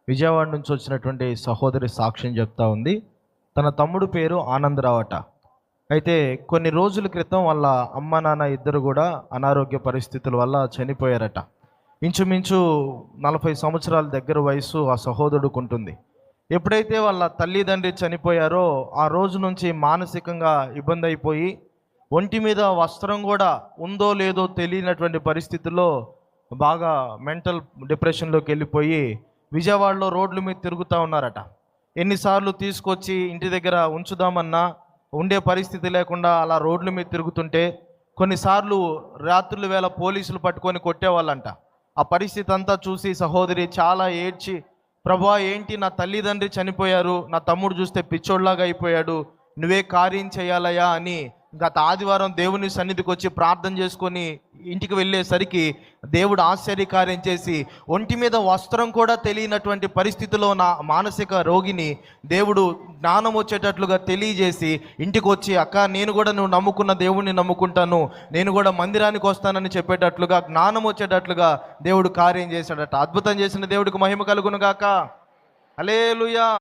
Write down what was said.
విజయవాడ నుంచి వచ్చినటువంటి సహోదరి సాక్ష్యం చెప్తా ఉంది. తన తమ్ముడు పేరు ఆనందరావు అట. అయితే కొన్ని రోజుల క్రితం వాళ్ళ అమ్మ నాన్న ఇద్దరు కూడా అనారోగ్య పరిస్థితుల వల్ల చనిపోయారట. ఇంచుమించు 40 సంవత్సరాల దగ్గర వయసు ఆ సహోదరుడికి ఉంటుంది. ఎప్పుడైతే వాళ్ళ తల్లిదండ్రి చనిపోయారో ఆ రోజు నుంచి మానసికంగా ఇబ్బంది అయిపోయి, ఒంటి మీద వస్త్రం కూడా ఉందో లేదో తెలియనటువంటి పరిస్థితుల్లో బాగా మెంటల్ డిప్రెషన్లోకి వెళ్ళిపోయి విజయవాడలో రోడ్ల మీద తిరుగుతూ ఉన్నారట. ఎన్నిసార్లు తీసుకొచ్చి ఇంటి దగ్గర ఉంచుదామన్నా ఉండే పరిస్థితి లేకుండా అలా రోడ్ల మీద తిరుగుతుంటే కొన్నిసార్లు రాత్రుల వేళ పోలీసులు పట్టుకొని కొట్టేవాళ్ళంట. ఆ పరిస్థితి అంతా చూసి సహోదరి చాలా ఏడ్చి, ప్రభువా ఏంటి నా తల్లిదండ్రి చనిపోయారు, నా తమ్ముడు చూస్తే పిచ్చోడ్లాగా అయిపోయాడు, నువ్వే కార్యం చేయాలయా అని గత ఆదివారం దేవుని సన్నిధికి వచ్చి ప్రార్థన చేసుకొని ఇంటికి వెళ్ళేసరికి దేవుడు ఆశ్చర్యకార్యం చేసి ఒంటి మీద వస్త్రం కూడా తెలియనటువంటి పరిస్థితిలో నా మానసిక రోగిని దేవుడు జ్ఞానం వచ్చేటట్లుగా తెలియజేసి ఇంటికి వచ్చి, అక్క నేను కూడా నువ్వు నమ్ముకున్న దేవుణ్ణి నమ్ముకుంటాను, నేను కూడా మందిరానికి వస్తానని చెప్పేటట్లుగా జ్ఞానం వచ్చేటట్లుగా దేవుడు కార్యం చేశాడట. అద్భుతం చేసిన దేవుడికి మహిమ కలుగును గాక. హల్లెలూయా.